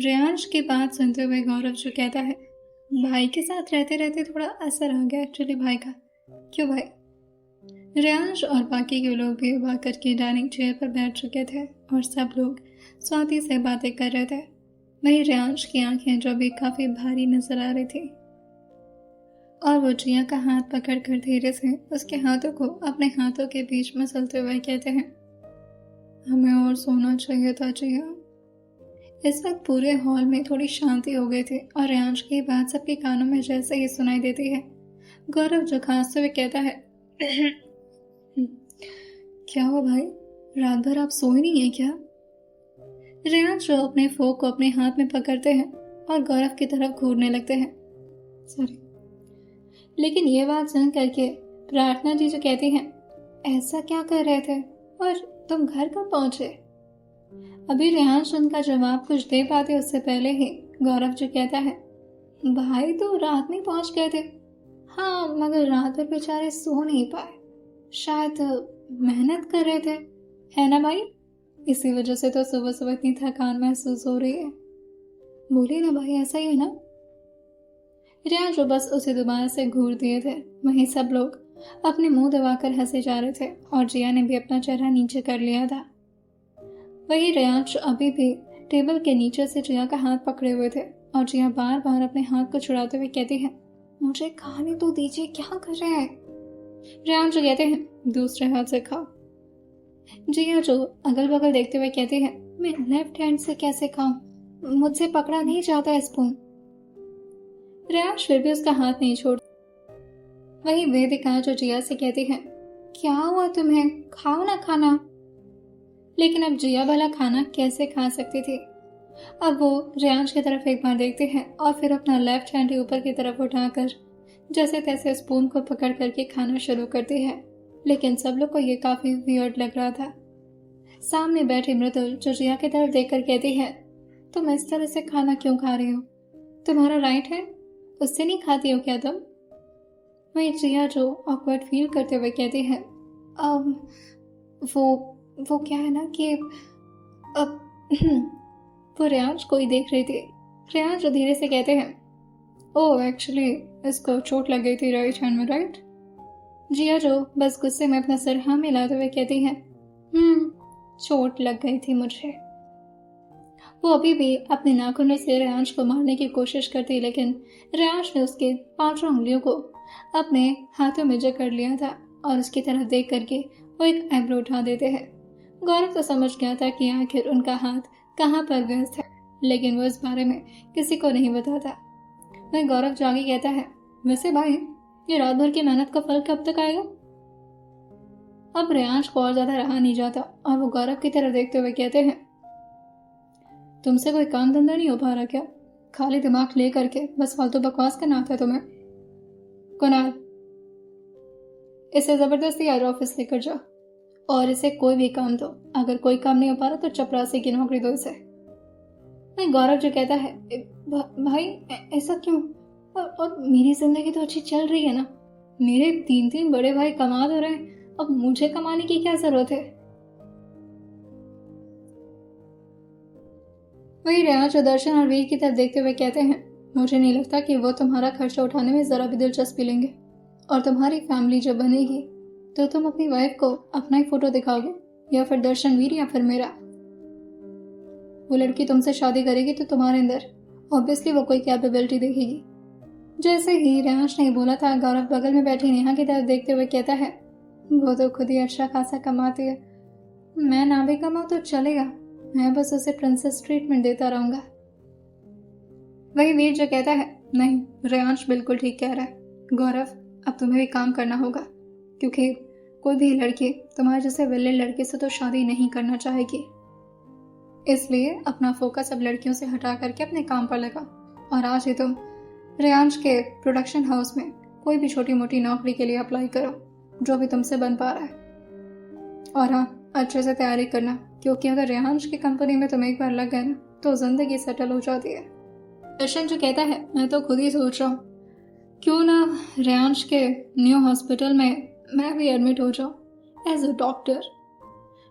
रेयांश की बात सुनते हुए गौरव जो कहता है, भाई के साथ रहते रहते थोड़ा असर आ गया एक्चुअली भाई का। क्यों भाई? रेयांश और बाकी के लोग भी अबाक करके डाइनिंग चेयर पर बैठ चुके थे और सब लोग स्वाति से बातें कर रहे थे। वही रेयांश की आंखें जो भी काफी भारी नजर आ रही थी और वो जिया का हाथ पकड़कर धीरे से उसके हाथों को अपने हाथों के बीच मसलते हुए कहते हैं, हमें और सोना चाहिए था जिया। इस वक्त पूरे हॉल में थोड़ी शांति हो गई थी और रेयांश की बात सबके कानों में जैसे ही सुनाई देती है, गौरव जो खांसते हुए कहता है, क्या हुआ भाई, रात भर आप सोए नहीं है क्या? रेयांश जो अपने फोक को अपने हाथ में पकड़ते हैं और गौरव की तरफ घूरने लगते हैं। सॉरी, लेकिन ये बात सुन करके प्रार्थना जी जो कहती हैं, ऐसा क्या कर रहे थे और तुम घर कब पहुंचे? अभी रेयांश उनका जवाब कुछ दे पाते उससे पहले ही गौरव जो कहता है, भाई तो रात में पहुंच गए थे। हाँ, मगर रात भर बेचारे सो नहीं पाए, शायद मेहनत कर रहे थे, है ना भाई? इसी वजह से तो सुबह सुबह इतनी थकान महसूस हो रही है। बोलिए ना भाई, ऐसा ही है ना? रेयांश जो बस उसे दोबारा से घूर दिए थे। वहीं सब लोग अपने मुंह दबाकर हंसे जा रहे थे और जिया ने भी अपना चेहरा नीचे कर लिया था। वही रेयांश अभी भी टेबल के नीचे से जिया का हाथ पकड़े हुए थे और जिया बार बार अपने हाथ को छुड़ाते हुए कहती है, मुझे खाने तो दीजिए, क्या कर रहे हैं? रेयांश जो कहते हैं, दूसरे हाथ से खाओ। जिया जो अगल बगल देखते हुए कहती है, मैं लेफ्ट हैंड से कैसे खाऊं, मुझसे पकड़ा नहीं जाता स्पून। रेयांश फिर भी उसका हाथ नहीं छोड़। वही वेदिका जो जिया से कहती है, क्या हुआ तुम्हें, खाओ ना खाना। लेकिन अब जिया भला खाना कैसे खा सकती थी? अब वो रेयांश की तरफ एक बार देखती है और फिर अपना लेफ्ट हैंड ऊपर की तरफ उठाकर जैसे तैसे स्पून को पकड़ करके खाना शुरू करती है। लेकिन सब लोग को ये काफी वियर्ड लग रहा था। सामने बैठी मृदुल जो जिया की तरफ देखकर कहती है, तुम इस तरह से खाना क्यों खा रही हो? तुम्हारा राइट है, उससे नहीं खाती हो क्या तुम? वही जिया जो ऑकवर्ड फील करते हुए कहती है, वो क्या है ना कि वो रेयांश को ही देख रही थी। रेयांश जो धीरे से कहते हैं, ओह एक्चुअली इसको चोट लग गई थी राइट हैंड में, राइट? जिया जो बस गुस्से में अपना सर हाँ मिलाते हुए कहती है, चोट लग गई थी मुझे। वो अभी भी अपने नाखूनों से रेयांश को मारने की कोशिश करती, लेकिन रेयांश ने उसके 5 उंगलियों को अपने हाथों में जकड़ लिया था और उसकी तरफ देख करके वो एक आईब्रो उठा देते हैं। गौरव तो समझ गया था कि आखिर उनका हाथ कहाँ पर व्यस्त है, लेकिन वो इस बारे में किसी को नहीं बताता। वह गौरव जो आगे कहता है, वैसे भाई ये रात भर की मेहनत का फल कब तक आएगा? अब रेयांश को और ज्यादा रहा नहीं जाता और वो गौरव की तरफ देखते हुए कहते हैं, तुमसे कोई काम धंधा नहीं हो पा रहा क्या? खाली दिमाग ले करके बस फालतू बकवास करना आता है तुम्हें? कुणाल, इसे जबरदस्ती यार ऑफिस लेकर जाओ और इसे कोई भी काम दो। अगर कोई काम नहीं हो पा रहा तो चपरासी की नौकरी दो इसे। गौरव जो कहता है, भाई ऐसा क्यों? और मेरी जिंदगी तो अच्छी चल रही है ना, मेरे 3 बड़े भाई कमा तो रहे हैं, अब मुझे कमाने की क्या जरूरत है? वही रेयांश दर्शन और वीर की तरफ देखते हुए कहते हैं, मुझे नहीं लगता कि वो तुम्हारा खर्चा उठाने में जरा भी दिलचस्पी लेंगे और तुम्हारी फैमिली जब बनेगी तो तुम अपनी वाइफ को अपना ही फोटो दिखाओगे या फिर दर्शन वीर या फिर मेरा। वो लड़की तुमसे शादी करेगी तो तुम्हारे अंदर ऑब्वियसली वो कोई कैपेबिलिटी देखेगी। जैसे ही रेयांश ने बोला था, गौरव बगल में बैठी नेहा की तरफ देखते हुए कहता है, वो तो खुद ही अच्छा खासा कमाती है, मैं ना भी कमाऊं तो चलेगा, मैं बस उसे प्रिंसेस ट्रीटमेंट देता रहूंगा। वही वीर जो कहता है, नहीं रेयांश बिल्कुल ठीक कह रहा है, गौरव अब तुम्हें भी काम करना होगा, क्योंकि कोई भी लड़की तुम्हारे जैसे विले लड़के से तो शादी नहीं करना चाहेगी। इसलिए अपना फोकस अब लड़कियों से हटा करके अपने काम पर लगा और आज ही तुम रेयांश के प्रोडक्शन हाउस में कोई भी छोटी मोटी नौकरी के लिए अप्लाई करो, जो भी तुमसे बन पा रहा है। और हाँ, अच्छे से तैयारी करना, क्योंकि अगर रेयांश की कंपनी में तुम एक बार लग गए ना तो जिंदगी सेटल हो जाती है। दर्शन जो कहता है, मैं तो खुद ही सोच रहा हूँ क्यों ना रेयांश के न्यू हॉस्पिटल में मैं भी एडमिट हो जाऊं एज अ डॉक्टर।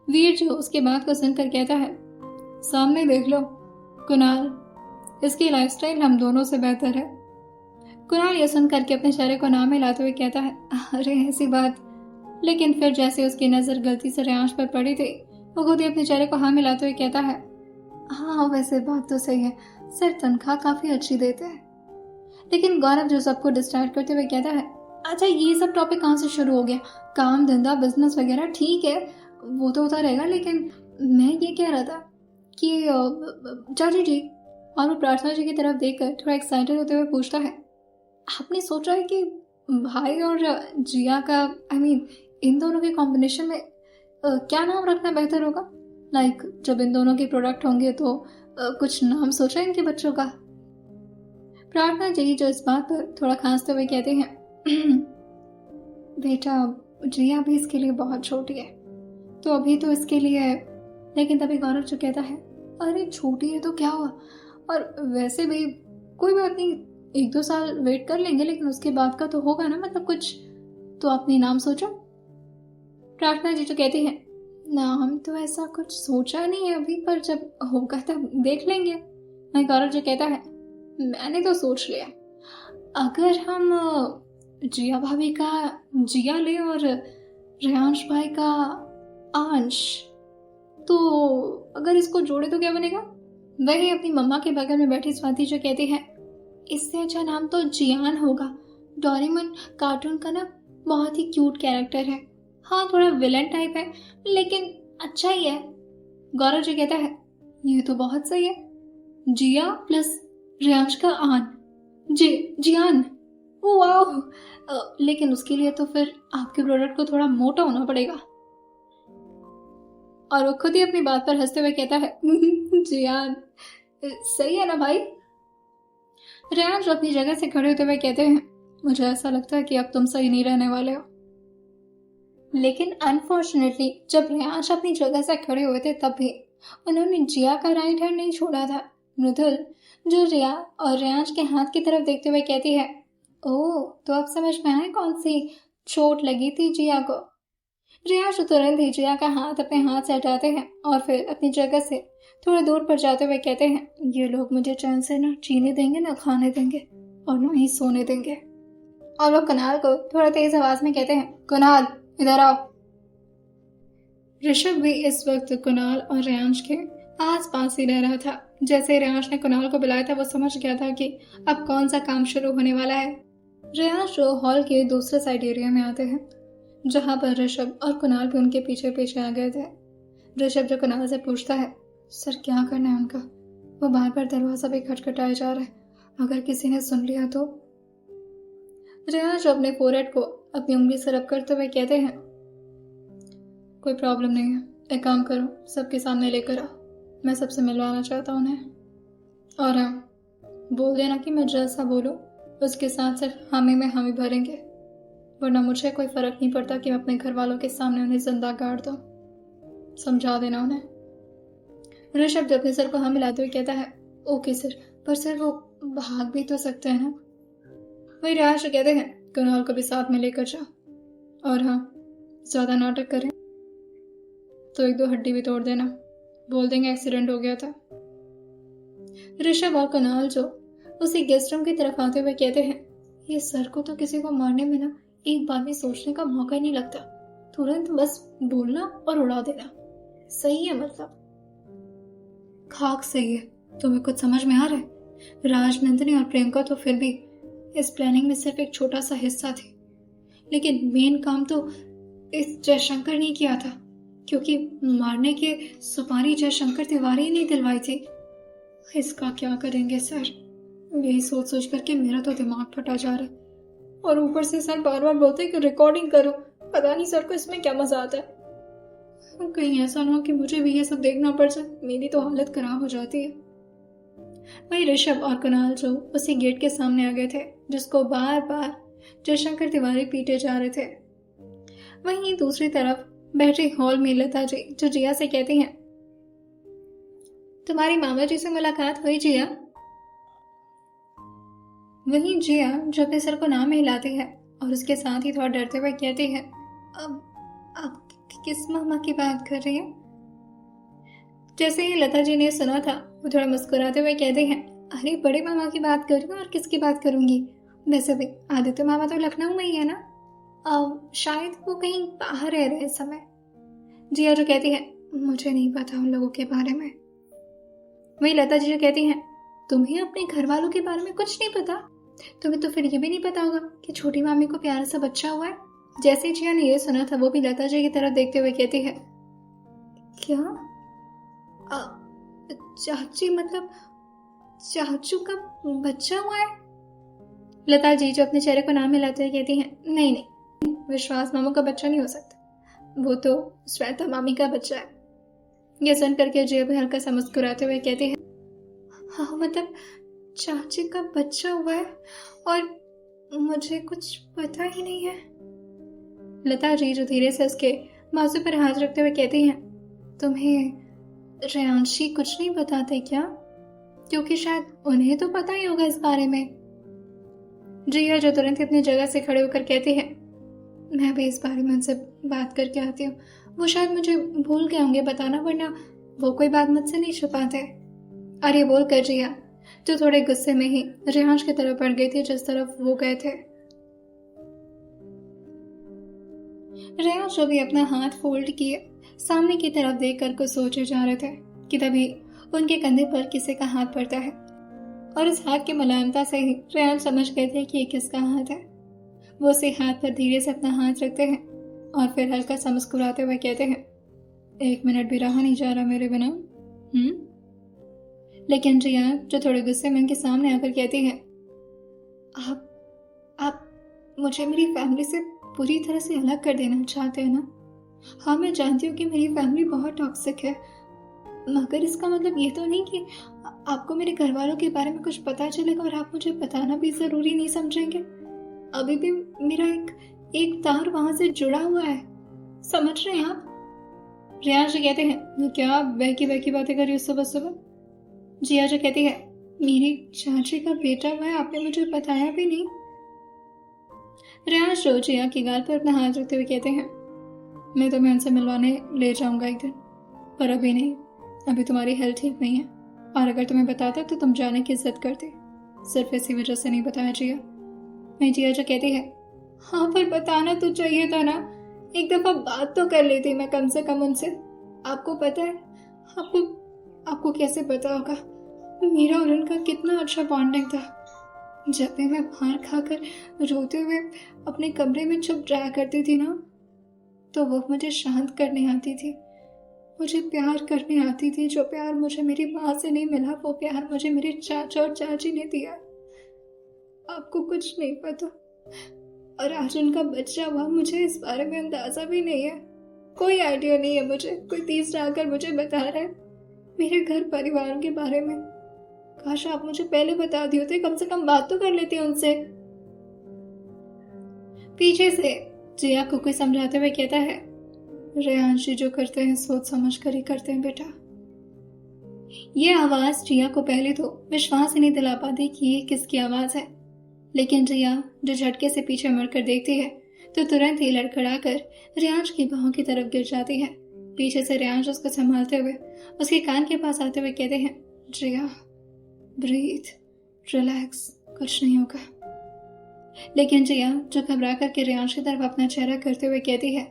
वीर जो उसके बात को सुनकर कहता है, सामने देख लो कुणाल, इसकी लाइफस्टाइल हम दोनों से बेहतर है। कुणाल ये सुन करके अपने चेहरे को ना मिलाते हुए कहता है, अरे ऐसी बात। लेकिन फिर जैसे उसकी नजर गलती से रेयांश पर पड़ी थी, वो खुद ही अपने चेहरे को हाँ मिलाते हुए कहता है, हाँ वैसे बात तो सही है, सर तनख्वाह काफी अच्छी देते हैं। लेकिन गौरव जो सबको डिस्ट्रैक्ट करते हुए कहता है, अच्छा ये सब टॉपिक कहाँ से शुरू हो गया? काम धंधा बिजनेस वगैरह ठीक है, वो तो होता रहेगा, लेकिन मैं ये कह रहा था कि चाची जी। और वो प्रार्थना जी की तरफ देखकर थोड़ा एक्साइटेड होते हुए पूछता है, आपने सोचा है कि भाई और जिया का इन दोनों के कॉम्बिनेशन में क्या नाम रखना बेहतर होगा? लाइक जब इन दोनों के प्रोडक्ट होंगे तो कुछ नाम सोचा है इनके बच्चों का? प्रार्थना जी जो इस बात पर थोड़ा खांसते हुए कहते हैं, बेटा जिया भी इसके लिए बहुत छोटी है, तो अभी तो इसके लिए है। लेकिन तभी गौरव जो कहता है, अरे छोटी है तो क्या हुआ, और वैसे भी कोई बात नहीं, 1-2 साल वेट कर लेंगे, लेकिन उसके बाद का तो होगा ना, मतलब कुछ तो अपने नाम सोचो। प्रार्थना जी तो कहती है, नाम तो ऐसा कुछ सोचा नहीं है अभी, पर जब होगा तब देख लेंगे। मैं गौरव जो कहता है, मैंने तो सोच लिया, अगर हम जिया भाभी का जिया ले और रेयांश भाई का अंश, तो अगर इसको जोड़े तो क्या बनेगा? वही अपनी मम्मा के बगल में बैठी स्वाति जो कहती है, इससे अच्छा नाम तो जियान होगा। डोरेमोन कार्टून का ना बहुत ही क्यूट कैरेक्टर है। हाँ थोड़ा विलन टाइप है, लेकिन अच्छा ही है। गौरव जी कहता है, ये तो बहुत सही है, जिया प्लस रेयांश का आन, जियान। वाह, लेकिन उसके लिए तो फिर आपके प्रोडक्ट को थोड़ा मोटा होना पड़ेगा। और वो खुद ही अपनी बात पर हंसते हुए कहता है, जियान सही है ना भाई? रेयांश अपनी जगह से खड़े होते हुए कहते हैं, मुझे ऐसा लगता है कि अब तुम सही नहीं रहने वाले हो। लेकिन अनफॉर्चुनेटली जब रेयांश अपनी जगह से खड़े हुए थे तब भी उन्होंने जिया का राइट हैंड नहीं छोड़ा था। मृदुल जो रिया और रेयांश के हाथ की तरफ देखते हुए कहती है, ओह तो अब समझ में आए कौन सी चोट लगी थी जिया को। रेयांश तुरंत ही जिया का हाथ अपने हाथ से हटाते हैं और फिर अपनी जगह से थोड़ी दूर पर जाते हुए कहते हैं, ये लोग मुझे चैन से ना जीने देंगे ना खाने देंगे और ना ही सोने देंगे। और वो कुणाल को थोड़ा तेज आवाज में कहते हैं, कुणाल इधर आओ। ऋषभ भी इस वक्त कुणाल और रेयांश के आस पास ही रह रहा था। जैसे रेयांश ने कुणाल को बुलाया था वो समझ गया था कि अब कौन सा काम शुरू होने वाला है। रेयांश हॉल के दूसरे साइड एरिया में आते हैं जहां पर ऋषभ और कुणाल भी उनके पीछे पीछे आ गए थे। ऋषभ जो कुणाल से पूछता है, सर क्या करना है उनका? वो बार बार दरवाजा भी खटखटाया जा रहा है, अगर किसी ने सुन लिया तो? रेयांश अपने फोरहेड को अपनी उंगली से रब करते हुए कहते हैं, कोई प्रॉब्लम नहीं है, एक काम करो सबके सामने लेकर आओ, मैं सबसे मिलवाना चाहता हूँ उन्हें। और हाँ बोल देना कि मैं जैसा बोलूँ उसके साथ सिर्फ हामी में हामी भरेंगे, वरना मुझे कोई फर्क नहीं पड़ता कि मैं अपने घर वालों के सामने उन्हें जिंदा गाड़ दूँ। समझा देना उन्हें। ऋषभ जो अपने सर को हाँ मिलाते हुए कहता है, ओके सर, पर सर वो भाग भी तो सकते हैं ना? वही रेयांश कहते हैं, कुणाल को भी साथ में लेकर जाओ, और हाँ ज्यादा नाटक करें तो 1-2 हड्डी भी तोड़ देना, बोल देंगे एक्सीडेंट हो गया था। ऋषभ और कुणाल जो उसी गेस्ट रूम की तरफ आते हुए कहते हैं, ये सर को तो किसी को मारने में ना एक बार भी सोचने का मौका ही नहीं लगता, तुरंत बस बोलना और उड़ा देना। सही है, मतलब खाक सही है। तुम्हें कुछ समझ में आ रहा है? राजनंदिनी और प्रियंका तो फिर भी इस प्लानिंग में सिर्फ एक छोटा सा हिस्सा थी, लेकिन मेन काम तो इस जयशंकर ने किया था, क्योंकि मारने के सुपारी जयशंकर तिवारी ने दिलवाई थी। इसका क्या करेंगे सर? यही सोच सोच करके मेरा तो दिमाग फटा जा रहा है, और ऊपर से सर बार बार बोलते हैं कि रिकॉर्डिंग करो। पता नहीं सर को इसमें क्या मजा आता है। कहीं ऐसा ना हो कि मुझे भी ये सब देखना पड़ जाए, मेरी तो हालत खराब हो जाती है। वही ऋषभ और कुणाल जो उसी गेट के सामने आ गए थे जिसको बार बार जयशंकर तिवारी पीटे जा रहे थे। वहीं दूसरी तरफ बैठे हॉल में लता जी जो जिया से कहती हैं, तुम्हारी मामा जी से मुलाकात हुई जिया? वहीं जिया जो अपने सर को नाम हिलाती है और उसके साथ ही थोड़ा डरते हुए कहती है, अब किस मामा की बात कर रही है? जैसे ही लता जी ने सुना था वो थोड़ा मुस्कुराते हुए कहते हैं, अरे बड़े मामा की बात कर रही हूँ, और किसकी बात करूँगी। वैसे भी आदित्य मामा तो लखनऊ में ही है ना। शायद वो कहीं बाहर रह रहे इस समय। जिया जो कहती है, मुझे नहीं पता उन लोगों के बारे में। वही लता जी जो कहती हैं, तुम्हें अपने घर वालों के बारे में कुछ नहीं पता। तुम्हें तो फिर ये भी नहीं पता होगा कि छोटी मामी को प्यारा सा बच्चा हुआ है। जैसे ही जिया ने ये सुना था, वो भी लता जी की तरफ देखते हुए कहती है, क्या? चाची मतलब चाचू का बच्चा हुआ है? लता जी जो अपने चेहरे को नाम मिलाते हुए कहती हैं, नहीं नहीं, विश्वास मामू का बच्चा नहीं हो सकता, वो तो श्वेता मामी का बच्चा है। ये सुन करके जिया भी हल्का सा मुस्कुराते हुए कहती है, हाँ मतलब चाची का बच्चा हुआ है और मुझे कुछ पता ही नहीं है। लता जी जो धीरे से उसके बाजू पर हाथ रखते हुए कहती हैं, तुम्हें रेयांशी कुछ नहीं बताते क्या? क्योंकि शायद उन्हें तो पता ही होगा इस बारे में। जिया जो तुरंत अपनी जगह से खड़े होकर कहती है, मैं भी इस बारे में उनसे बात करके आती हूँ। वो शायद मुझे भूल गए होंगे बताना, वरना वो कोई बात मुझसे नहीं छुपाते। अरे बोल कर जिया जो थोड़े गुस्से में ही रेहांश की तरफ बढ़ गई थी, जिस तरफ वो गए थे। रेहांश जो भी अपना हाथ फोल्ड किए सामने की तरफ देख कर कुछ सोचे जा रहे थे कि तभी उनके कंधे पर किसी का हाथ पड़ता है, और उस हाथ की मुलायमता से ही रेहांश समझ गए थे कि ये किसका हाथ है। वो उसी हाथ पर धीरे से अपना हाथ रखते हैं और फिर हल्का सा मुस्कुराते हुए कहते हैं, 1 मिनट भी रहा नहीं जा रहा मेरे बिना। लेकिन जिया जो थोड़े गुस्से में उनके सामने आकर कहती है, आप मुझे मेरी फैमिली से पूरी तरह से अलग कर देना चाहते हैं ना? हाँ मैं जानती हूँ कि मेरी फैमिली बहुत टॉक्सिक है, मगर इसका मतलब ये तो नहीं कि आपको मेरे घर वालों के बारे में कुछ पता चलेगा और आप मुझे बताना भी जरूरी नहीं समझेंगे। अभी भी मेरा एक तार वहां से जुड़ा हुआ है, समझ रहे हैं आप? रियाज जी कहते हैं, क्या बहकी बहकी बातें कर रही हो सुबह सुबह? जिया जो कहती है, मेरी चाची का बेटा हुआ है, आपने मुझे बताया भी नहीं। रियाज जो जिया की गाल पर अपना हाथ रखते हुए कहते हैं, मैं तुम्हें उनसे मिलवाने ले जाऊंगा एक दिन, पर अभी नहीं, अभी तुम्हारी हेल्थ ठीक नहीं है, और अगर तुम्हें बताता तो तुम जाने की जिद करते। सिर्फ इसी वजह से नहीं बताया जिया। मैं जिया जो कहती है, हाँ पर बताना तो चाहिए था ना, एक दफा बात तो कर लेती मैं कम से कम उनसे। आपको पता है, आपको कैसे पता होगा मेरा और उनका कितना अच्छा बॉन्डिंग था। जब भी मैं मार खाकर रोते हुए अपने कमरे में चुप जाया करती थी ना, तो वो मुझे शांत करने आती थी, मुझे प्यार करने आती थी। जो प्यार मुझे मेरी माँ से नहीं मिला, वो प्यार मुझे मेरे चाचा और चाची ने दिया। आपको कुछ नहीं पता, और आज उनका बच्चा हुआ, मुझे इस बारे में अंदाजा भी नहीं है, कोई आइडिया नहीं है मुझे। कोई तीसरा आकर मुझे बता रहा है मेरे घर परिवार के बारे में। काश आप मुझे पहले बता दिए होते, कम से कम बात तो कर लेते उनसे। पीछे से जिया को कोई समझाते हुए कहता है, रेयांशी जो करते हैं सोच समझ कर ही करते हैं बेटा। ये आवाज जिया को पहले तो विश्वास ही नहीं दिला पाती कि ये किसकी आवाज है, लेकिन जिया जो झटके से पीछे मुड़कर देखती है तो तुरंत ही लड़खड़ाकर रेयांश की बाहों की तरफ गिर जाती है। पीछे से रेयांश उसको संभालते हुए उसके कान के पास आते हुए कहते हैं, जिया ब्रीथ, रिलैक्स, कुछ नहीं होगा। लेकिन जिया जो घबरा करके रेयांश की तरफ अपना चेहरा करते हुए कहती है,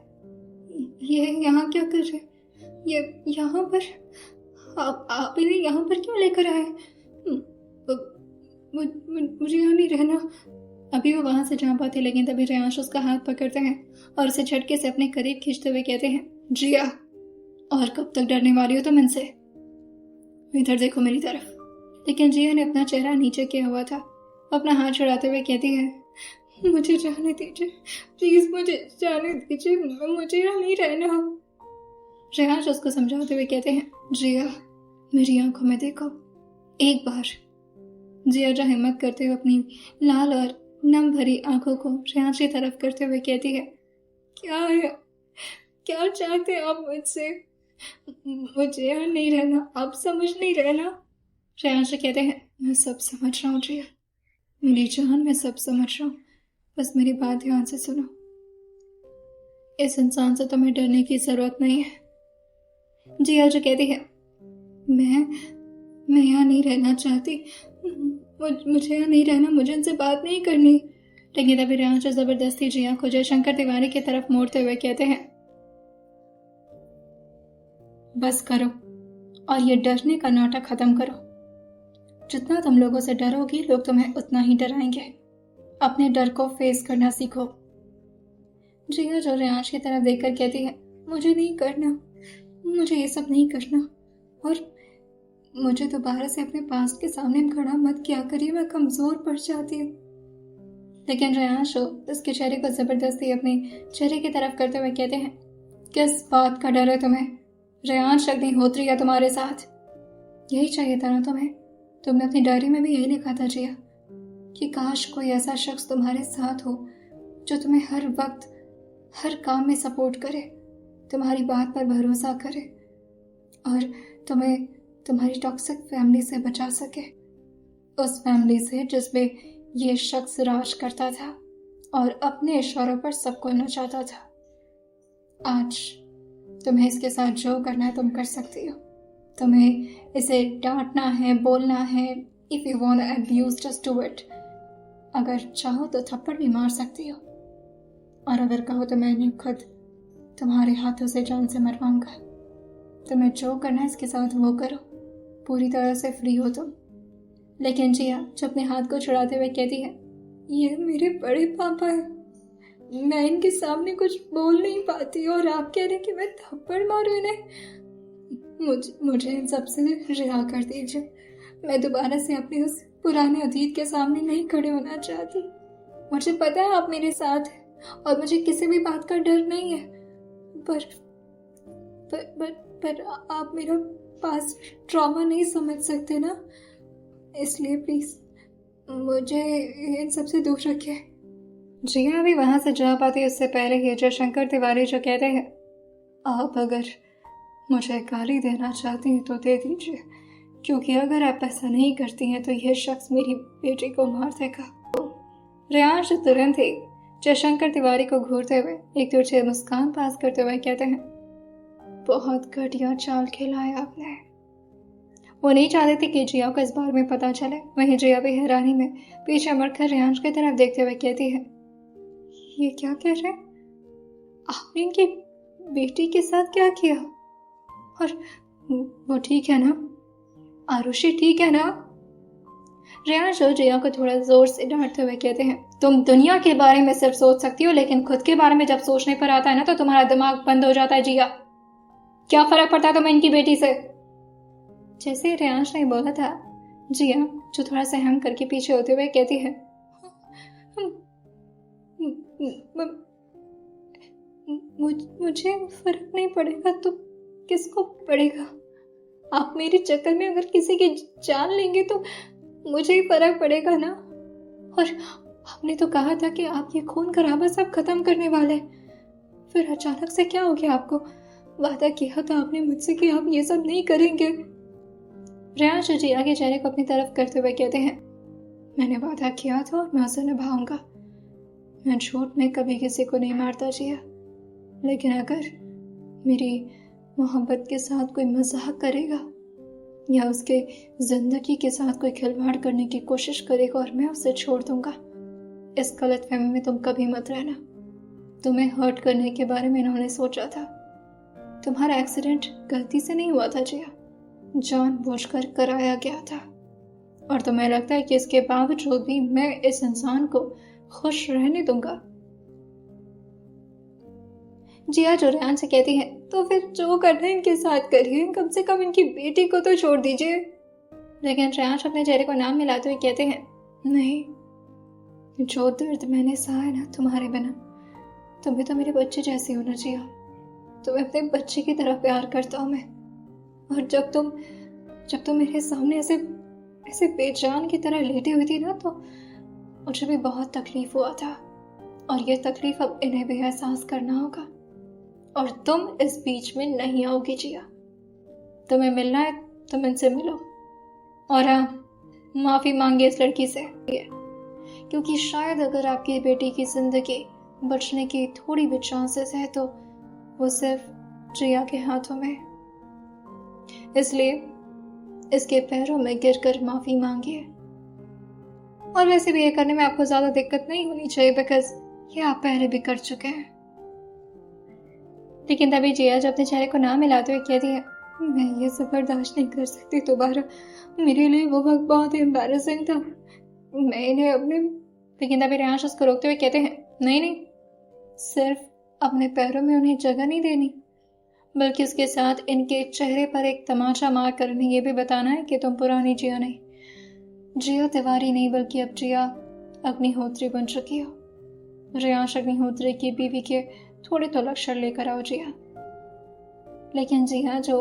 ये यहाँ क्या कर रहे? ये यहाँ पर आप इन्हें यहाँ पर क्यों लेकर आए? मुझे यहाँ नहीं रहना। अभी वो वहां से जा पाती, लेकिन तभी रेयांश उसका हाथ पकड़ते हैं और उसे झटके से अपने करीब खींचते हुए कहते हैं, जिया और कब तक डरने वाली हो तुम इनसे? इधर देखो मेरी तरफ। लेकिन जिया ने अपना चेहरा नीचे किया हुआ था, अपना हाथ छुड़ाते हुए कहती है, मुझे जाने दीजिए, प्लीज मुझे जाने दीजिए, मुझे यहाँ नहीं रहना। रेयांश उसको समझाते हुए कहते हैं, जिया मेरी आंखों में देखो एक बार। जिया जो हिम्मत करते हुए अपनी लाल और नम भरी आंखों को रेयांश की तरफ करते हुए कहती है, क्या है, क्या चाहते हैं आप मुझसे? मुझे यहाँ नहीं रहना, आप समझ नहीं रहना। रेयांश कहते हैं, मैं सब समझ रहा हूँ जिया, मेरी जान, मैं सब समझ रहा हूँ, बस मेरी बात ध्यान से सुनो। इस इंसान से तुम्हें डरने की जरूरत नहीं है। जिया जो कहती है, मैं यहाँ नहीं रहना चाहती, मुझे यहाँ नहीं रहना, मुझे उनसे बात नहीं करनी। लेकिन तभी रेयांश जबरदस्ती जिया को जयशंकर तिवारी की तरफ मोड़ते हुए कहते हैं, बस करो और ये डरने का नाटक खत्म करो। जितना तुम लोगों से डरोगी, लोग तुम्हें उतना ही डराएंगे। अपने डर को फेस करना सीखो। जिया जो रेयांश की तरफ देखकर कहती है, मुझे नहीं करना, मुझे ये सब नहीं करना, और मुझे दोबारा से अपने पास्ट के सामने खड़ा मत किया करिए, मैं कमजोर पड़ जाती हूँ। लेकिन रेयांश उसके चेहरे को जबरदस्ती अपने चेहरे की तरफ करते हुए कहते हैं, किस बात का डर है तुम्हें? रेयांश अग्निहोत्री है तुम्हारे साथ। यही चाहिए था ना तुम्हें? तुमने अपनी डायरी में भी यही लिखा था जिया, कि काश कोई ऐसा शख्स तुम्हारे साथ हो जो तुम्हें हर वक्त हर काम में सपोर्ट करे, तुम्हारी बात पर भरोसा करे और तुम्हें तुम्हारी टॉक्सिक फैमिली से बचा सके। उस फैमिली से जिसमें ये शख्स राज करता था और अपने इशारों पर सबको नचाता था। आज तुम्हें इसके साथ जो करना है तुम कर सकती हो। तुम्हें इसे डांटना है, बोलना है, if you want to abuse just do it. अगर चाहो तो थप्पड़ भी मार सकती हो, और अगर कहो तो मैं इन्हें खुद तुम्हारे हाथों से जान से मरवाऊंगा। तुम्हें जो करना है इसके साथ वो करो, पूरी तरह से फ्री हो तुम। लेकिन जिया जो अपने हाथ को छुड़ाते हुए कहती है, ये मेरे बड़े पापा हैं, मैं इनके सामने कुछ बोल नहीं पाती और आप कह रहे हैं कि मैं थप्पड़ मारूं इन्हें। मुझे इन सब से रिहा कर दीजिए। मैं दोबारा से अपने उस पुराने अतीत के सामने नहीं खड़े होना चाहती। मुझे पता है आप मेरे साथ हैं और मुझे किसी भी बात का डर नहीं है, पर आप मेरा पास्ट ट्रॉमा नहीं समझ सकते ना, इसलिए प्लीज मुझे इन सब से दूर रखिए। जिया भी वहां से जा पाती उससे पहले ही जयशंकर तिवारी जो कहते हैं, आप अगर मुझे गाली देना चाहती हैं तो दे दीजिए, क्योंकि अगर आप ऐसा नहीं करती हैं तो यह शख्स मेरी बेटी को मार देगा। रेयांश तुरंत ही जयशंकर तिवारी को घूरते हुए एक तुरछे मुस्कान पास करते हुए कहते हैं, बहुत घटिया चाल खेला है आपने। वो नहीं चाहते थे कि जिया को इस बारे में पता चले। वहीं जिया भी हैरानी में पीछे मुड़कर रेयांश की तरफ देखते हुए कहती है, ये क्या कह रहे हैं? आपने इनकी बेटी के साथ क्या किया? और वो ठीक है ना? आरुषि ठीक है ना? रेयांश और जिया को थोड़ा जोर से डांटते हुए कहते हैं, तुम दुनिया के बारे में सिर्फ सोच सकती हो, लेकिन खुद के बारे में जब सोचने पर आता है ना तो तुम्हारा दिमाग बंद हो जाता है। जिया, क्या फर्क पड़ता है तुम्हें इनकी बेटी से? जैसे रेयांश ने बोला था, जिया जो थोड़ा सहम करके पीछे होते हुए कहती है, मुझे फर्क नहीं पड़ेगा तो किसको पड़ेगा? आप मेरे चक्कर में अगर किसी की जान लेंगे तो मुझे ही फर्क पड़ेगा ना। और आपने तो कहा था कि आप ये खून खराबा सब खत्म करने वाले, फिर अचानक से क्या हो गया आपको? वादा किया था आपने मुझसे कि आप ये सब नहीं करेंगे। रेयांश जिया के चेहरे को अपनी तरफ करते हुए कहते हैं, मैंने वादा किया था और मैं उसे निभाऊंगा। मैं झूठ में कभी किसी को नहीं मारता जिया, लेकिन अगर मेरी मोहब्बत के साथ कोई मजाक करेगा या उसके जिंदगी के साथ कोई खिलवाड़ करने की कोशिश करेगा और मैं उसे छोड़ दूंगा, इस गलतफहमी में तुम कभी मत रहना। तुम्हें हर्ट करने के बारे में इन्होंने सोचा था। तुम्हारा एक्सीडेंट गलती से नहीं हुआ था जिया, जानबूझकर कराया गया था। और तुम्हें लगता है कि इसके बावजूद भी मैं इस इंसान को खुश रहने दूंगा? जिया जो रेयान से कहती है, तो फिर जो करना है इनके साथ करिए, कम से कम इनकी बेटी को तो छोड़ दीजिए। लेकिन रेयांश अपने चेहरे को नाम मिलाते हुए कहते हैं, नहीं, जो दर्द मैंने सहा है ना तुम्हारे बिना, तुम्हें तो मेरे बच्चे जैसे होना चाहिए। तुम्हें अपने बच्चे की तरह प्यार करता हूँ मैं। और जब तुम मेरे सामने ऐसे बेजान की तरह लेटी हुई थी ना, तो मुझे भी बहुत तकलीफ हुआ था। और ये तकलीफ अब इन्हें भी एहसास करना होगा। और तुम इस बीच में नहीं आओगी जिया। तुम्हें मिलना है तुम इनसे मिलो, और हाँ, माफी मांगे इस लड़की से, क्योंकि शायद अगर आपकी बेटी की जिंदगी बचने की थोड़ी भी चांसेस है तो वो सिर्फ जिया के हाथों में। इसलिए इसके पैरों में गिरकर माफी मांगिए। और वैसे भी ये करने में आपको ज्यादा दिक्कत नहीं होनी चाहिए, बिकॉज ये आप पहले भी कर चुके हैं। लेकिन तभी जिया जो अपने चेहरे को ना मिलाते हुए कहती है, मैं ये सब बर्दाश्त नहीं कर सकती दोबारा, मेरे लिए वो वक्त बहुत ही एम्बैरेसिंग था, मैं इन्हें अपने। लेकिन तभी रेयांश उसको रोकते हुए कहते हैं, नहीं नहीं, सिर्फ अपने पैरों में उन्हें जगह नहीं देनी, बल्कि उसके साथ इनके चेहरे पर एक तमाचा मार कर उन्हें यह भी बताना है कि तुम पुरानी जिया नहीं, जिया तिवारी नहीं, बल्कि अब जिया अग्निहोत्री बन चुकी हो। रेयांश अग्निहोत्री की बीवी के थोड़े तो लक्षण लेकर आओ जिया। लेकिन जिया जो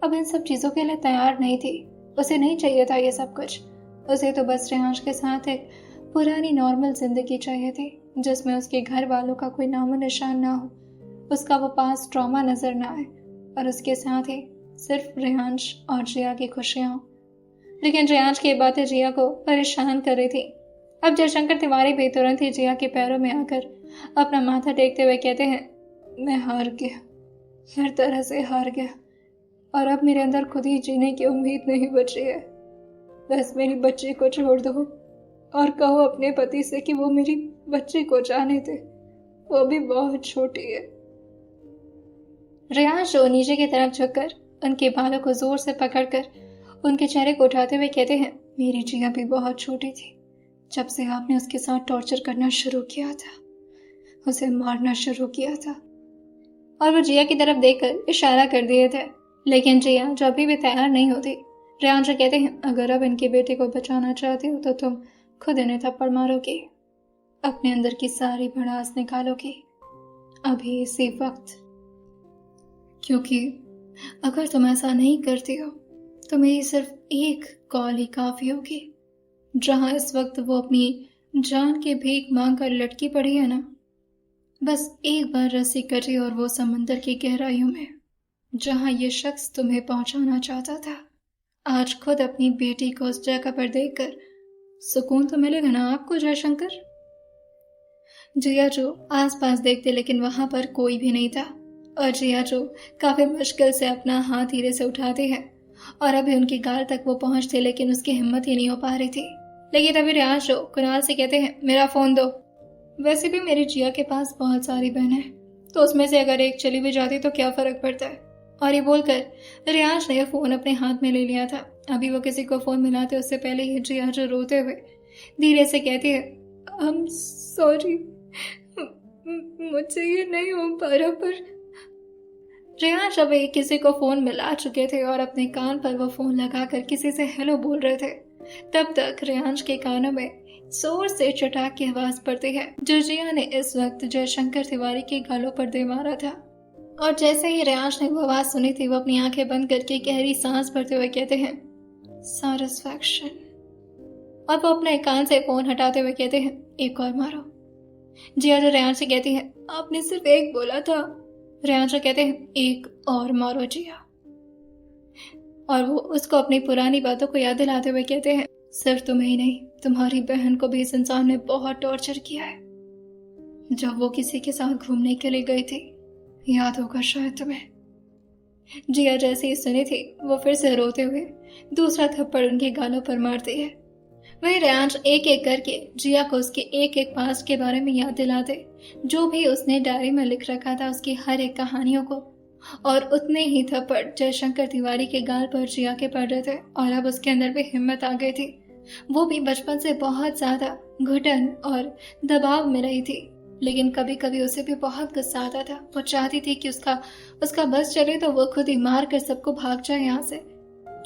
अब इन सब चीजों के लिए तैयार नहीं थी, उसे नहीं चाहिए था ये सब कुछ। उसे तो बस रेयांश के साथ एक पुरानी नॉर्मल जिंदगी चाहिए थी, जिसमें उसके घर वालों का कोई नामो निशान ना हो, उसका वो पास ट्रॉमा नजर ना आए, और उसके साथ ही सिर्फ रेयांश और जिया की खुशियां हो। लेकिन रेयांश की बातें जिया को परेशान कर रही थी। अब जयशंकर तिवारी भी तुरंत ही जिया के पैरों में आकर अपना माथा टेकते हुए कहते हैं, मैं हार गया, हर तरह से हार गया, और अब मेरे अंदर खुद ही जीने की उम्मीद नहीं बची है। बस मेरी बच्ची को छोड़ दो और कहो अपने पति से कि वो मेरी बच्ची को जाने दे, वो भी बहुत छोटी है। रेयांश जो नीचे की तरफ झुककर उनके बालों को जोर से पकड़कर उनके चेहरे को उठाते हुए कहते हैं, मेरी जिया भी बहुत छोटी थी जब से आपने उसके साथ टॉर्चर करना शुरू किया था, उसे मारना शुरू किया था। और वो जिया की तरफ देखकर इशारा कर दिए थे। लेकिन जिया जो अभी भी तैयार नहीं होती, रेयांश कहते हैं, अगर अब इनके बेटे को बचाना चाहती हो तो तुम खुद इन्हें थप्पड़ मारोगी, अपने अंदर की सारी भड़ास निकालोगी अभी इसी वक्त, क्योंकि अगर तुम ऐसा नहीं करती हो तो मेरी सिर्फ एक कॉल ही काफी होगी। जहां इस वक्त वो अपनी जान की भीख मांग कर लटकी पड़ी है ना, बस एक बार रस्सी कटी और वो समंदर की गहराइयों में जहां ये शख्स तुम्हें पहुंचाना चाहता था, आज खुद अपनी बेटी को उस जगह पर देखकर सुकून तो मिलेगा ना आपको जयशंकर। जिया जो आसपास देखते, लेकिन वहां पर कोई भी नहीं था, और जिया जो काफी मुश्किल से अपना हाथ धीरे से उठाती है और अभी उनकी गाल तक वो पहुंचते, लेकिन उसकी हिम्मत ही नहीं हो पा रही थी। लेकिन तभी रेयांश जो कुणाल से कहते हैं, मेरा फोन दो। वैसे भी मेरी जिया के पास बहुत सारी बहनें हैं, तो उसमें से अगर एक चली भी जाती तो क्या फर्क पड़ता है। और ये बोलकर रेयांश ने फोन अपने हाथ में ले लिया था। अभी वो किसी को फोन मिलाते उससे पहले ही जिया जो रोते हुए धीरे से कहती है, सॉरी, मुझसे ये नहीं हो पा रहा। पर रेयांश अभी किसी को फोन मिला चुके थे और अपने कान पर वो फोन लगाकर किसी से हेलो बोल रहे थे। तब तक रेयांश के कानों में जोर से चटाक की आवाज पड़ती है, जो जिया ने इस वक्त जयशंकर तिवारी के गालों पर दे मारा था। और जैसे ही रेयांश ने वो आवाज सुनी थी, वो अपनी आंखें बंद करके गहरी सांस भरते हुए कहते हैं, सैटिस्फैक्शन। और वो अपने कान से फोन हटाते हुए कहते हैं, एक और मारो। जिया जो रेयांश से कहती है, आपने सिर्फ एक बोला था। रेयांश कहते हैं, एक और मारो जिया। और वो उसको अपनी पुरानी बातों को याद दिलाते हुए कहते हैं, सिर्फ तुम्हें ही नहीं, तुम्हारी बहन को भी इस इंसान ने बहुत टॉर्चर किया है। जब वो किसी के साथ घूमने के लिए गई थी, याद होगा शायद तुम्हें। जिया जैसे ही सुनी थी, वो फिर से रोते हुए दूसरा थप्पड़ उनके गालों पर मारती है। वही रेयांश एक एक करके जिया को उसके एक एक पास्ट के बारे में याद दिलाते, जो भी उसने डायरी में लिख रखा था उसकी हर एक कहानियों को। और उतने ही थप्पड़ जयशंकर तिवारी के गाल पर जिया के पड़ रहे थे, और अब उसके अंदर भी हिम्मत आ गई थी। वो भी बचपन से बहुत ज्यादा घुटन और दबाव में रही थी, लेकिन कभी कभी उसे भी बहुत गुस्सा आता था। वो चाहती थी कि उसका बस चले तो वो खुद ही मार कर सबको भाग जाए यहाँ से।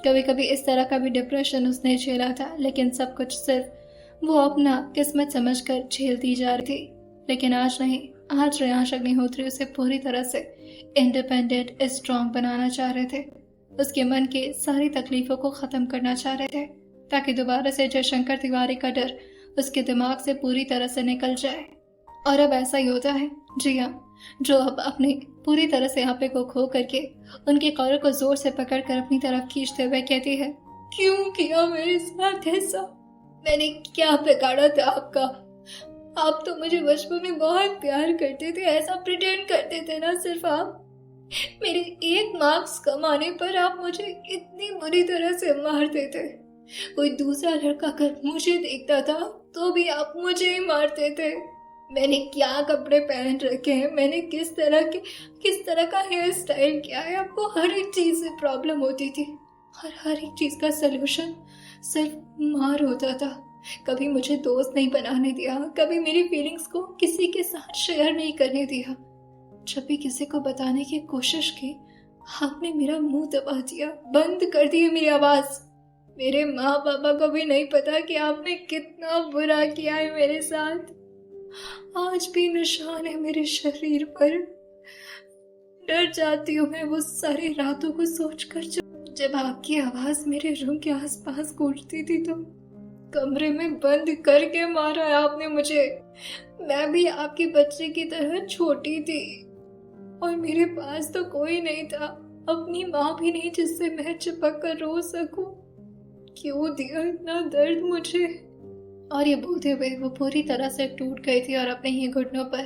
कभी कभी इस तरह का भी डिप्रेशन उसने झेला था, लेकिन सब कुछ सिर्फ वो अपना किस्मत समझकर झेलती जा रही थी। लेकिन आज नहीं, आज रेयांश अग्निहोत्री उसे पूरी तरह से इंडिपेंडेंट, स्ट्रॉन्ग बनाना चाह रहे थे। उसके मन की सारी तकलीफों को खत्म करना चाह रहे थे, ताकि दोबारा से जयशंकर तिवारी का डर उसके दिमाग से पूरी तरह से निकल जाए। और अब ऐसा ही होता है। जिया जो अब अपनी पूरी तरह से आपे को खो करके उनके कॉलर को जोर से पकड़कर अपनी तरफ खींचते हुए कहती है, क्यों किया मेरे साथ ऐसा? मैंने क्या बिगाड़ा था आपका? आप तो मुझे बचपन में बहुत प्यार करते थे, ऐसा प्रिटेंड करते थे ना सिर्फ आप, मेरे एक मार्क्स कम आने पर आप मुझे इतनी बुरी तरह से मार देते। कोई दूसरा लड़का अगर मुझे देखता था तो भी आप मुझे ही मारते थे। मैंने क्या कपड़े पहन रखे हैं, मैंने किस तरह का हेयर स्टाइल किया है, आपको हर एक चीज से प्रॉब्लम होती थी और हर एक चीज का सलूशन सिर्फ मार होता था। कभी मुझे दोस्त नहीं बनाने दिया, कभी मेरी फीलिंग्स को किसी के साथ शेयर नहीं करने दिया। जब भी किसी को बताने की कोशिश की, आपने मेरा मुंह दबा दिया, बंद कर दी मेरी आवाज। मेरे माँ पापा को भी नहीं पता कि आपने कितना बुरा किया है मेरे साथ। आज भी निशान है मेरे शरीर पर। डर जाती हूँ मैं वो सारी रातों को सोचकर जब आपकी आवाज मेरे रूम के आसपास गूंजती थी तो कमरे में बंद करके मारा है आपने मुझे। मैं भी आपकी बच्चे की तरह छोटी थी और मेरे पास तो कोई नहीं था, अपनी माँ भी नहीं जिससे मैं चिपक कर रो सकूं। क्यों दिया इतना दर्द मुझे? और ये बोलते हुए वो पूरी तरह से टूट गई थी और अपने ही घुटनों पर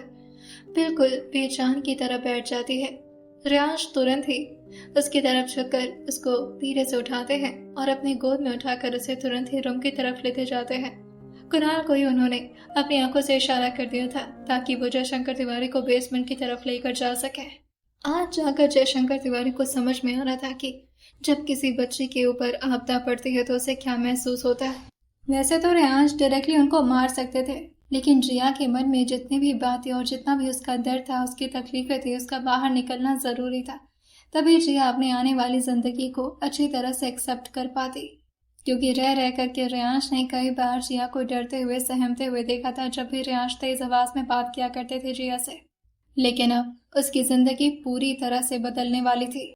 बिल्कुल बेजान की तरह बैठ जाती है। रियांश तुरंत ही उसकी तरफ झुककर उसको धीरे से उठाते हैं और अपनी गोद में उठाकर उसे तुरंत ही रूम की तरफ लेते जाते हैं। कुणाल को ही उन्होंने अपनी आंखों से इशारा कर दिया था ताकि वो जयशंकर तिवारी को बेसमेंट की तरफ लेकर जा सके। आज जाकर जयशंकर तिवारी को समझ में आ रहा था कि जब किसी बच्ची के ऊपर आपदा पड़ती है तो उसे क्या महसूस होता है। वैसे तो रियांश डायरेक्टली उनको मार सकते थे, लेकिन जिया के मन में जितनी भी बातें और जितना भी उसका दर्द था, उसकी तकलीफें थी, उसका बाहर निकलना जरूरी था। तभी जिया अपने आने वाली जिंदगी को अच्छी तरह से एक्सेप्ट कर पाती, क्योंकि रह रह करके रियांश ने कई बार जिया को डरते हुए सहमते हुए देखा था जब भी रियांश तेज आवाज में बात किया करते थे जिया से। लेकिन अब उसकी जिंदगी पूरी तरह से बदलने वाली थी।